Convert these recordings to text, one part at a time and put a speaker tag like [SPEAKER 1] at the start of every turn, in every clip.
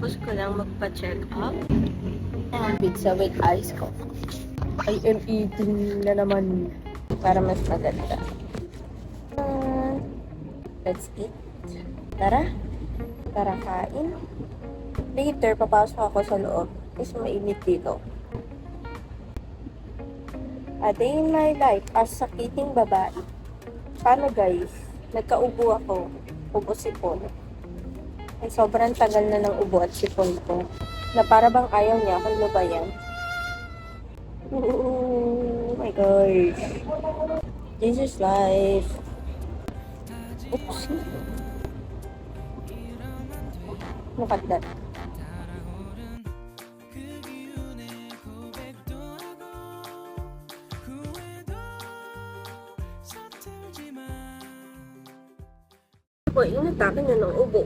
[SPEAKER 1] Kakatapos ko lang magpa-check up. And pizza with ice coke. I am eating na naman para mas maganda. Let's eat. Tara. Tara kain. Later, papasok ako sa loob. Kasi mainit dito. A day in my life as sakiting babae. Paano guys? Nagkaubo ako. Ubo sipon. Ay, sobrang tagal na ng ubo at sipon ko. Na para bang ayaw niya akong lubayan. Oh my gosh. This is life. Oopsie. Look at that. Ako, inatake niya ng ubo.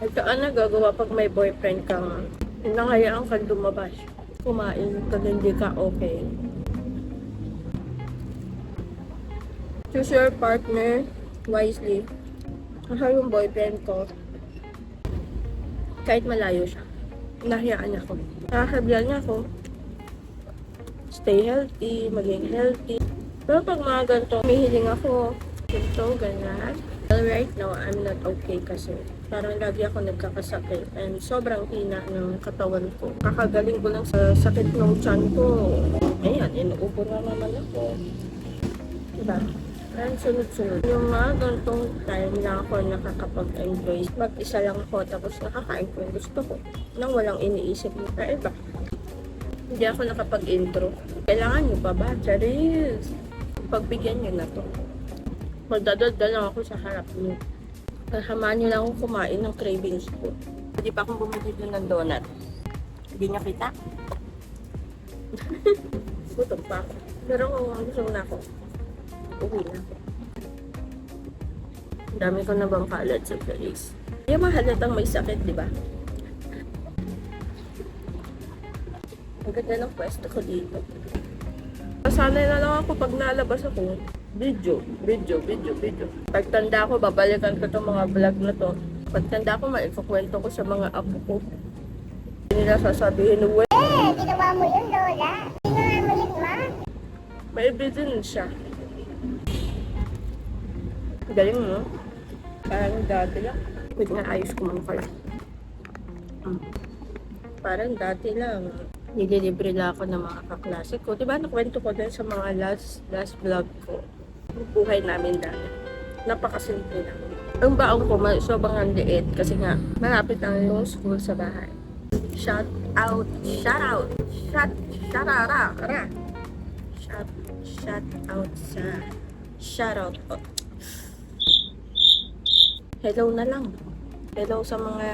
[SPEAKER 1] At saan nagagawa pag may boyfriend kang nangayaan kang lumabas, kumain pag hindi ka okay. Choose your partner wisely. Kasi yung boyfriend ko, kahit malayo siya, nahiyaan ako. Nakasabihan niya ako, stay healthy, maging healthy. Pero pag mga ganito, may hiling ako, ganito, ganyan. Well, right now, I'm not okay kasi parang lagi ako nagkakasakit and sobrang hina ng katawan ko. Kakagaling ko lang sa sakit ng tiyan ko. Ayan, inuubo na naman ako. Diba? Parang sunod-sunod. Yung mga ganitong time na ako nakakapag-enjoy. Mag-isa lang ako tapos nakakain ko yung gusto ko. Nang walang iniisip mo pa iba. Hindi ako nakapag-intro. Kailangan nyo pa ba? Charis! Pagbigyan nyo na to. Magdadaldal lang ako sa harap niyo. Kasamahan niyo lang ako kumain ng cravings ko. Hindi pa akong bumili doon ng donut. Hindi niya kita. Gutom pa ako. Pero gusto na ako. Uwi na ako. Ang dami ko na bang kalat sa place. Hindi mahalatang may sakit, di ba? Ang ganda ng pwesto ko dito. Sanay na lang ako pag nalabas ako. Video. Pagtanda ko, babalikan ko itong mga vlog na to. Pagtanda ko, maifukwento ko sa mga apo ko. Hindi nila sasabihin, "Uwe,
[SPEAKER 2] ginawa mo yun, Lola. Ginawa mo yun, Ma."
[SPEAKER 1] may evidence siya." Galing mo. Parang dati lang. Wait nga, ayos ko man pala. Parang dati lang. Nililibre lang ako ng mga kaklase ko. Diba, nakwento ko din sa mga last vlog ko. Buhay namin dati. Napakasimple lang. Ang baong ko, sobrang liit kasi nga, malapit ang yung school sa bahay. Shout out sa hello na lang. Hello sa mga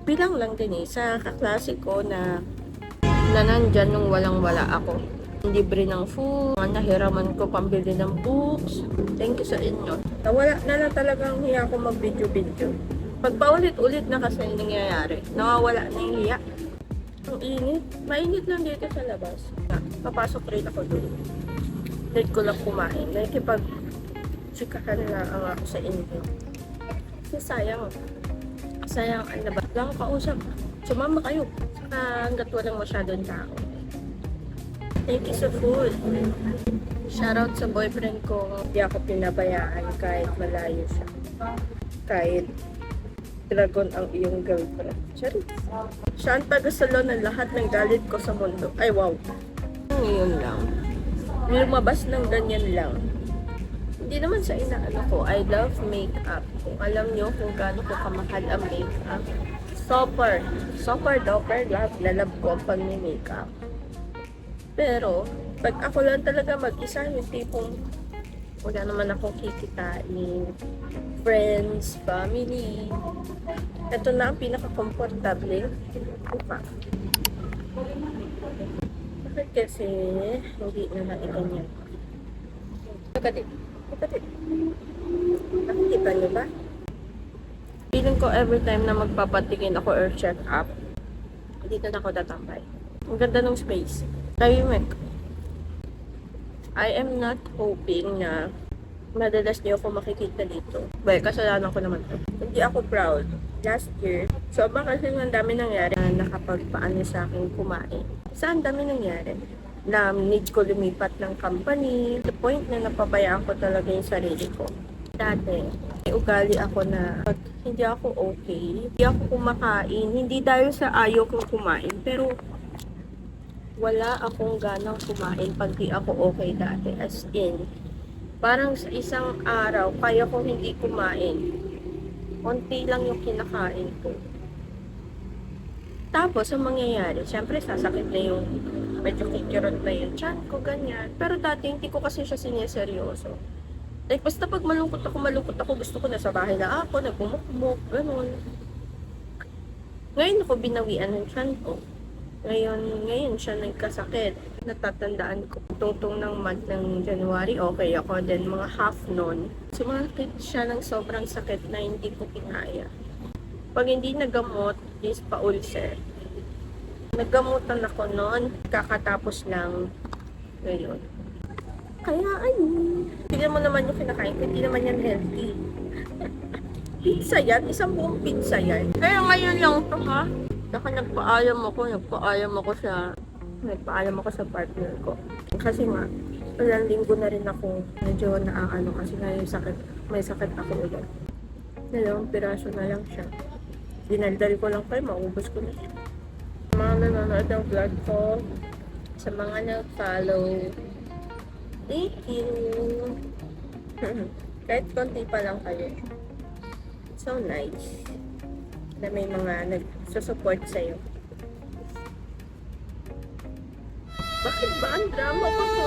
[SPEAKER 1] bilang lang din sa kaklase ko na nandyan nung walang-wala ako. Libre ng food, nahiraman ko pambili ng books. Thank you sa inyo. Nawala na lang talagang hiya ko mag-video. Pag paulit-ulit na kasi nangyayari, nawawala na yung hiya. Ang init. Mainit lang dito sa labas. Papasok rin ako doon. Late ko lang kumain. Nakikipag-sikahan na ang ako sa inyo. Kasi sayang ang labas. Lang kausap. Sumama kayo. Saka hanggat walang masyadong tao. Thank you sa food. Shoutout sa boyfriend ko. Hindi ako pinabayaan kahit malayo siya. Kahit dragon ang iyong girlfriend. Sorry. Siya ang tagasalo ng lahat ng galit ko sa mundo. Ay wow. Ngayon lang. Lumabas ng ganyan lang. Hindi naman sa inaano ko. I love makeup. Kung alam nyo kung gaano ko kamahal ang makeup. Super duper love na love ko ang pag-makeup. Pero, pag ako lang talaga mag-isa, yung tipong wala naman akong kikitain, friends, family. Ito na ang pinaka-comfortable. Upa. Bakit kasi hindi na naiganyan? Pagkatid. Pagkatid. Nakikita niyo ba? Feeling ko every time na magpapatingin ako or check up, dito na ako tatambay. Ang ganda ng space. Tahimik. I am not hoping na madalas niyo ako makikita dito. Well, kasalanan ko naman to. Hindi ako proud. Last year, sobrang kasi ang dami nangyari na nakapagpaano sa akin kumain. Saan dami nangyari? Na need ko lumipat ng company. The point na napabayaan ko talaga yung sarili ko. Dati, may ugali ako na pag hindi ako okay, hindi ako kumakain. Hindi dahil sa ayaw kong kumain, pero wala akong ganang kumain pag di ako okay dati. As in, parang sa isang araw, kaya kong hindi kumain. Konti lang yung kinakain ko. Tapos, ang mangyayari, syempre, sasakit na yung, medyo kikirot na yung tiyan ko, ganyan. Pero dati, hindi ko kasi siya sineseryoso. Like, basta pag malungkot ako, gusto ko nasa bahay na ako, nagmumukmuk, ganun. Ngayon ako binawian ng tiyan ko. Ngayon siya nagkasakit. Natatandaan ko, tungtong ng month ng January, okay ako. Then, mga half noon, sumakit siya ng sobrang sakit na hindi ko kinaya. Pag hindi nagamot, is pa-ulcer. Naggamutan ako noon, kakatapos lang ngayon. Kaya ayun. Tignan mo naman yung kinakain ko, hindi naman yan healthy. Pizza yan, isang buong pizza yan. Kaya ngayon lang to ha. Saka nagpaalam ako sa partner ko. Kasi nga, ilang linggo na rin ako medyo naaano kasi nga yung sakit, may sakit ako ulit. Dalawang piraso na lang siya. Dinaldal ko lang kayo, maubos ko na siya. Sa mga nanonood ng vlog ko, sa mga nag-follow, thank you! Kahit konti pa lang kayo. So nice na may mga nagsusupport sa'yo. Bakit ba ang drama ko po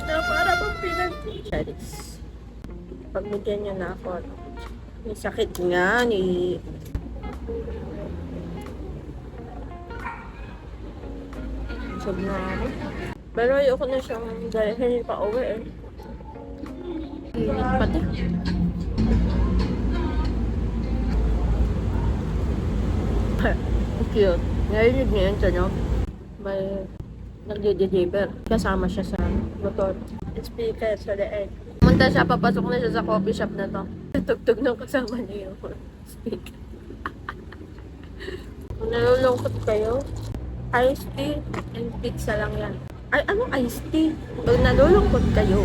[SPEAKER 1] na para bang pinag-charis? Pagbigyan niyo na ako. May sakit nga ni... Sab na ako. Pero ayoko na siyang dalhin pa uwi eh. Init pati. Cute. Narinig niyo yun, no? May nagde-deliver. Kasama siya sa motor. Speaker sa leeg. Pumunta siya, papasok na siya sa coffee shop na to. Tugtog ng kasama niya yung speaker. Kung nalulungkot kayo, iced tea and pizza lang yan. Ay, anong iced tea? Pag nalulungkot kayo,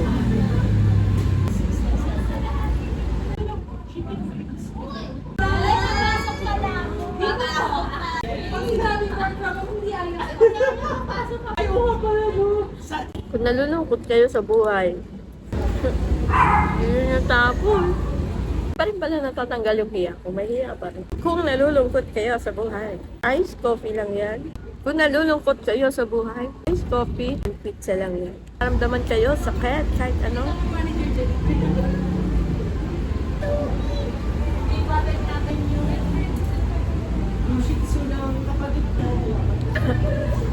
[SPEAKER 1] kung nalulungkot kayo sa buhay, yun yung tapon. Pa rin pala natatanggal yung hiya ko. May hiya pa rin. Kung nalulungkot kayo sa buhay, iced coffee lang yan. Kung nalulungkot kayo sa buhay, iced coffee and pizza lang yan. Naramdaman kayo sakit, kahit ano.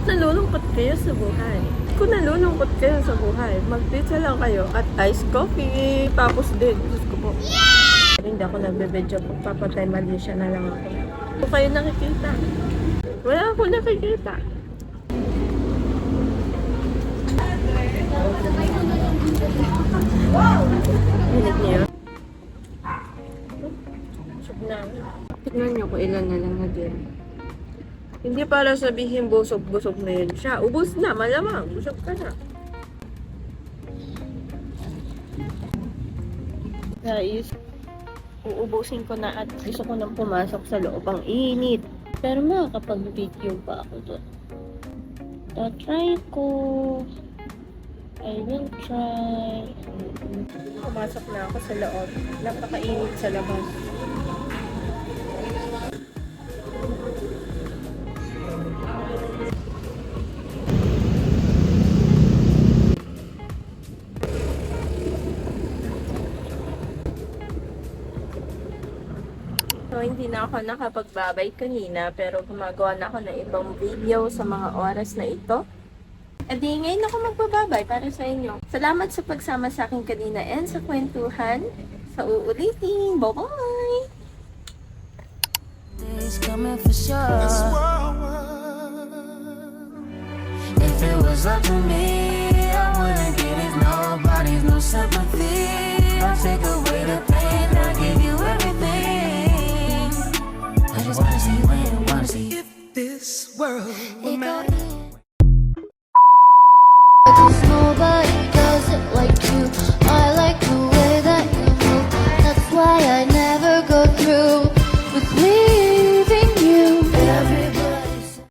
[SPEAKER 1] Nalulungkot kayo sa buhay. Kung nalulungkot kayo sa buhay, mag-pizza lang kayo at iced coffee. Tapos din, Diyos ko po. Hindi ako nagbe-video po. Papatay Malaysia na lang ako. Kung kayo nakikita. Wala ako nakikita. Hinig niya. Busog na. Tignan niyo kung ilan na lang na din. Hindi para sabihin busog-busog na yun siya. Ubus na, malamang. Busog ka na. Guys, uubusin ko na at gusto ko nang pumasok sa loob. Ang init. Pero makakapag-video pa ako doon. Try ko. I will try. Pumasok na ako sa loob. Napakainit sa labas. So, hindi na ako nakapagbabay kanina pero gumagawa na ako ng ibang video sa mga oras na ito. Edi ngayon ako magbababay para sa inyo. Salamat sa pagsama sa akin kanina and sa kwentuhan. Sa uulitin. Bye-bye!
[SPEAKER 3] Days coming for sure. If it was up to me, I wouldn't